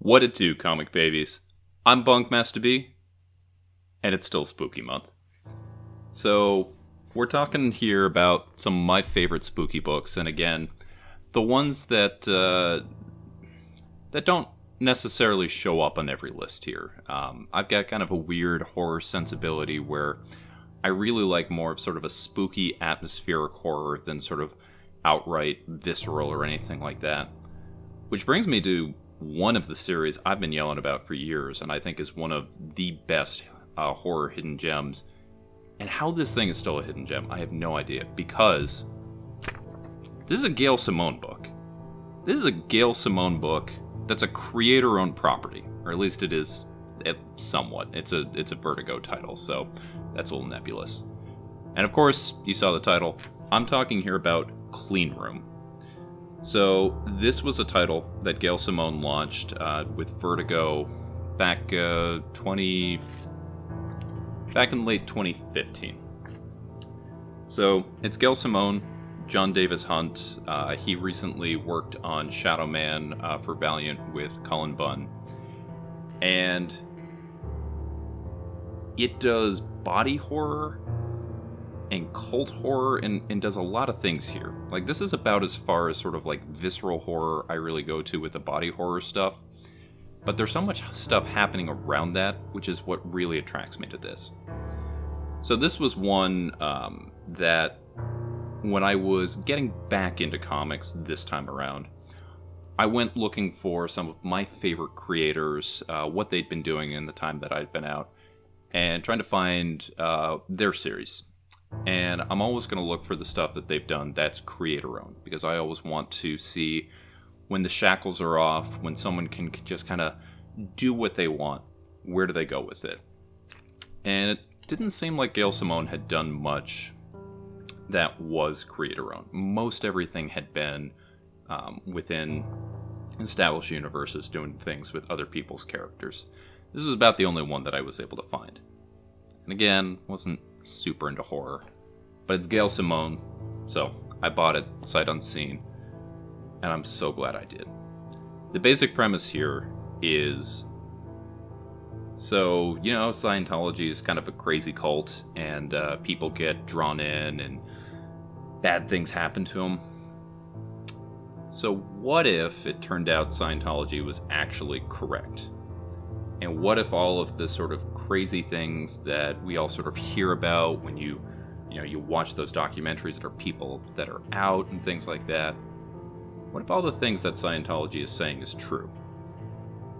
What it do, comic babies? I'm Bunkmaster B, and it's still spooky month. So, we're talking here about some of my favorite spooky books, and again, the ones that don't necessarily show up on every list here. I've got kind of a weird horror sensibility where I really like more of sort of a spooky atmospheric horror than sort of outright visceral or anything like that. Which brings me to one of the series I've been yelling about for years, and I think is one of the best horror hidden gems. And how this thing is still a hidden gem, I have no idea, because this is a Gail Simone book. This is a Gail Simone book that's a creator-owned property, or at least it is somewhat. It's a Vertigo title, so that's a little nebulous. And of course, you saw the title. I'm talking here about Clean Room. So this was a title that Gail Simone launched with Vertigo back in late 2015. So it's Gail Simone, John Davis Hunt. He recently worked on Shadow Man for Valiant with Cullen Bunn. And it does body horror and cult horror and does a lot of things here. Like, this is about as far as sort of like visceral horror I really go to with the body horror stuff. But there's so much stuff happening around that, which is what really attracts me to this. So this was one that when I was getting back into comics this time around, I went looking for some of my favorite creators, what they'd been doing in the time that I'd been out, and trying to find their series. And I'm always going to look for the stuff that they've done that's creator-owned, because I always want to see when the shackles are off, when someone can just kind of do what they want, where do they go with it? And it didn't seem like Gail Simone had done much that was creator-owned. Most everything had been within established universes doing things with other people's characters. This was about the only one that I was able to find. And again, wasn't super into horror, but it's Gail Simone, so I bought it sight unseen, and I'm so glad I did. The basic premise here is, so, you know, Scientology is kind of a crazy cult, and people get drawn in, and bad things happen to them. So what if it turned out Scientology was actually correct? And what if all of the sort of crazy things that we all sort of hear about when you watch those documentaries that are people that are out and things like that? What if all the things that Scientology is saying is true?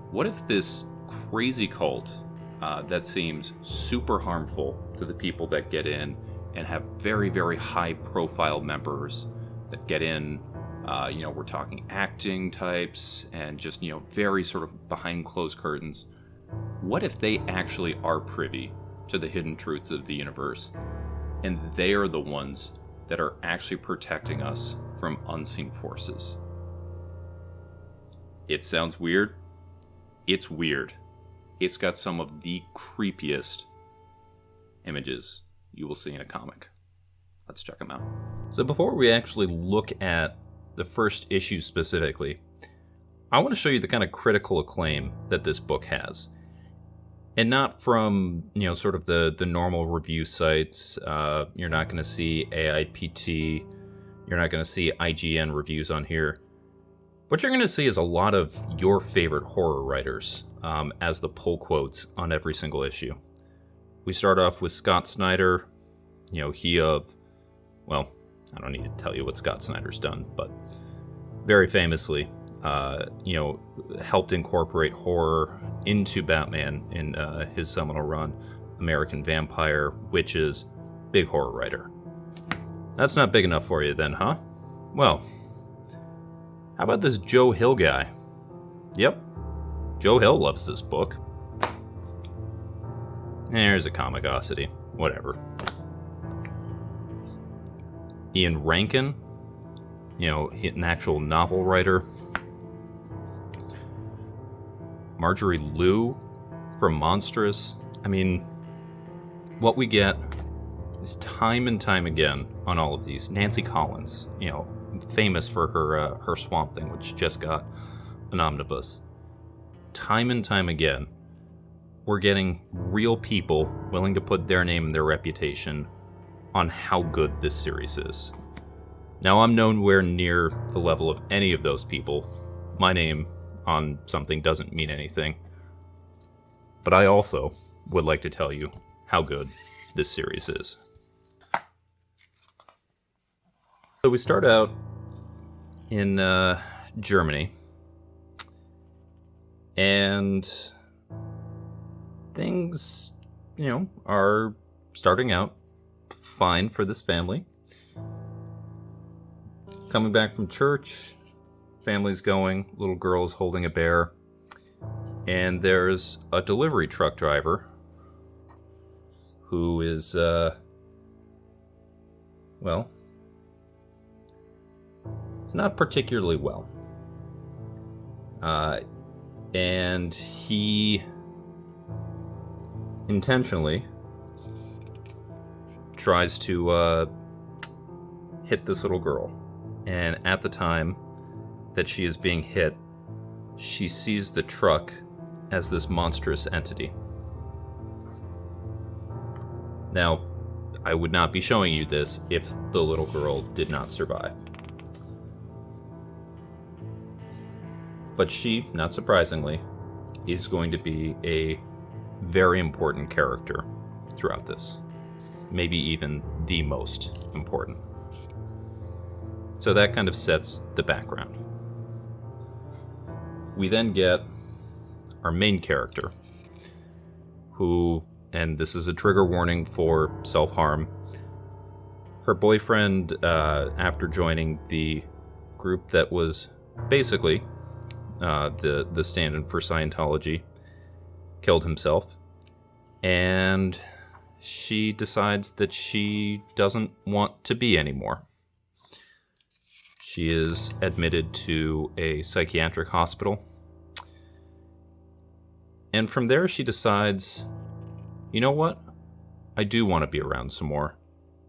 What if this crazy cult that seems super harmful to the people that get in and have very, very high profile members that get in, we're talking acting types and just, very sort of behind closed curtains. What if they actually are privy to the hidden truths of the universe, and they are the ones that are actually protecting us from unseen forces? It sounds weird. It's weird. It's got some of the creepiest images you will see in a comic. Let's check them out. So before we actually look at the first issue specifically, I want to show you the kind of critical acclaim that this book has. And not from, sort of the normal review sites. You're not going to see AIPT. You're not going to see IGN reviews on here. What you're going to see is a lot of your favorite horror writers as the pull quotes on every single issue. We start off with Scott Snyder. I don't need to tell you what Scott Snyder's done, but very famously, helped incorporate horror into Batman in his seminal run, American Vampire, Witches, big horror writer. That's not big enough for you then, huh? Well, how about this Joe Hill guy? Yep, Joe Hill loves this book. There's a comicosity, whatever. Ian Rankin, an actual novel writer. Marjorie Liu from Monstrous. I mean, what we get is time and time again on all of these. Nancy Collins, famous for her Swamp Thing, which just got an omnibus. time and time again, we're getting real people willing to put their name and their reputation on how good this series is. Now, I'm nowhere near the level of any of those people. My name on something doesn't mean anything. But I also would like to tell you how good this series is. So we start out in Germany, and things, are starting out fine for this family. Coming back from church, family's going, little girl's holding a bear, and there's a delivery truck driver who is, it's not particularly well. And he intentionally tries to hit this little girl. And at the time that she is being hit, she sees the truck as this monstrous entity. Now, I would not be showing you this if the little girl did not survive. But she, not surprisingly, is going to be a very important character throughout this. Maybe even the most important. So that kind of sets the background. We then get our main character, who, and this is a trigger warning for self-harm, her boyfriend, after joining the group that was basically the stand-in for Scientology, killed himself, and she decides that she doesn't want to be anymore. She is admitted to a psychiatric hospital, and from there she decides, you know what? I do want to be around some more,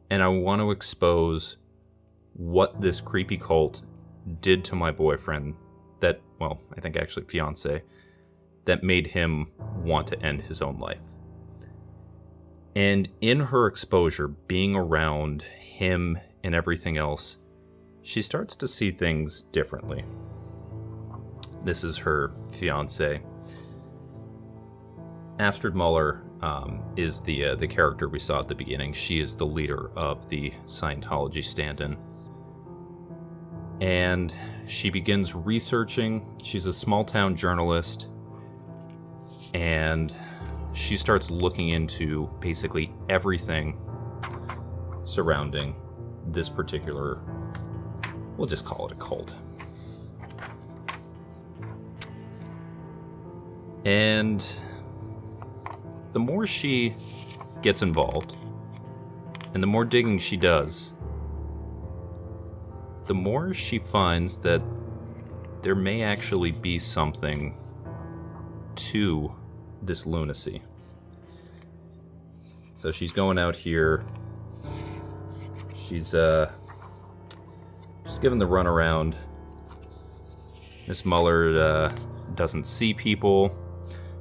and I want to expose what this creepy cult did to my boyfriend that, well, I think actually fiance, that made him want to end his own life. And in her exposure, being around him and everything else, she starts to see things differently. This is her fiance. Astrid Muller is the character we saw at the beginning. She is the leader of the Scientology stand-in. And she begins researching. She's a small-town journalist. And she starts looking into basically everything surrounding this particular, we'll just call it a cult. And the more she gets involved, and the more digging she does, the more she finds that there may actually be something to this lunacy. So she's going out here. She's giving the runaround. Miss Muller doesn't see people.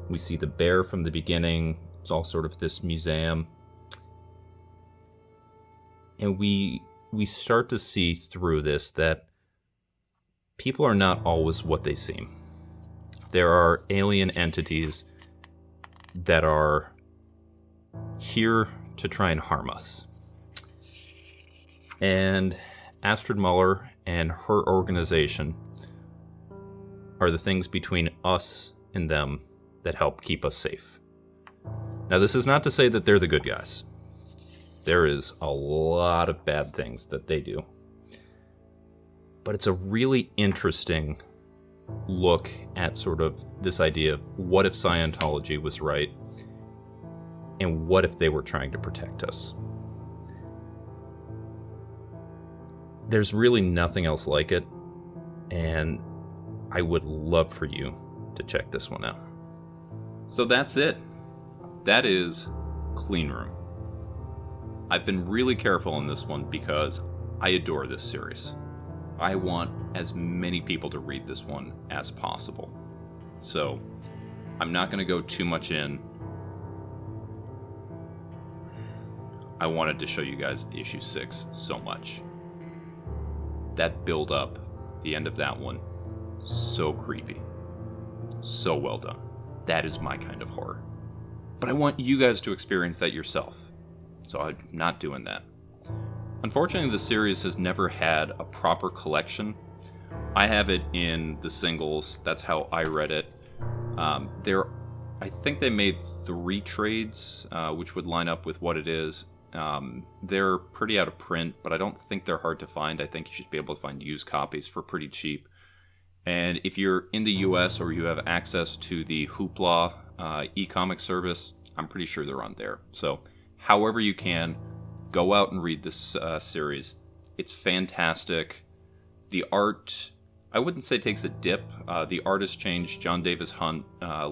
We see the bear from the beginning. It's all sort of this museum. And we start to see through this that people are not always what they seem. There are alien entities that are here to try and harm us. And Astrid Muller and her organization are the things between us and them that help keep us safe. Now, this is not to say that they're the good guys. There is a lot of bad things that they do. But it's a really interesting look at sort of this idea of what if Scientology was right, and what if they were trying to protect us. There's really nothing else like it, and I would love for you to check this one out. So that's it. That is Clean Room. I've been really careful on this one because I adore this series. I want as many people to read this one as possible. So I'm not going to go too much in. I wanted to show you guys issue 6 so much. That build up, the end of that one, so creepy. So well done. That is my kind of horror. But I want you guys to experience that yourself. So I'm not doing that. Unfortunately, the series has never had a proper collection. I have it in the singles. That's how I read it. I think they made 3 trades, which would line up with what it is. They're pretty out of print, but I don't think they're hard to find. I think you should be able to find used copies for pretty cheap. And if you're in the US or you have access to the Hoopla e-comic service, I'm pretty sure they're on there. So however you can, go out and read this series. It's fantastic. The art, I wouldn't say takes a dip. The artist changed. John Davis Hunt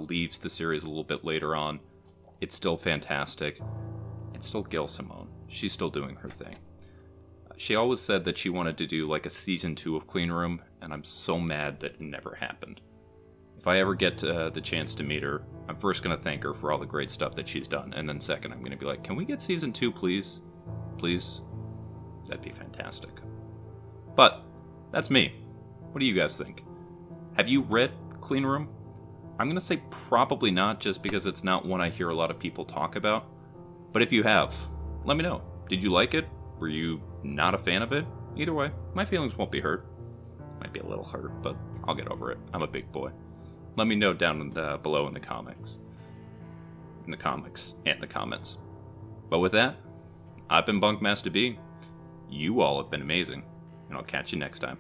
leaves the series a little bit later on. It's still fantastic. It's still Gail Simone. She's still doing her thing. She always said that she wanted to do like a season 2 of Clean Room, and I'm so mad that it never happened. If I ever get the chance to meet her, I'm first going to thank her for all the great stuff that she's done, and then second, I'm going to be like, can we get season 2, please? Please? That'd be fantastic. But, that's me. What do you guys think? Have you read Clean Room? I'm going to say probably not, just because it's not one I hear a lot of people talk about. But if you have, let me know. Did you like it? Were you not a fan of it? Either way, my feelings won't be hurt. Might be a little hurt, but I'll get over it. I'm a big boy. Let me know down below in the comics. In the comics and the comments. But with that, I've been Bunkmaster B. You all have been amazing, and I'll catch you next time.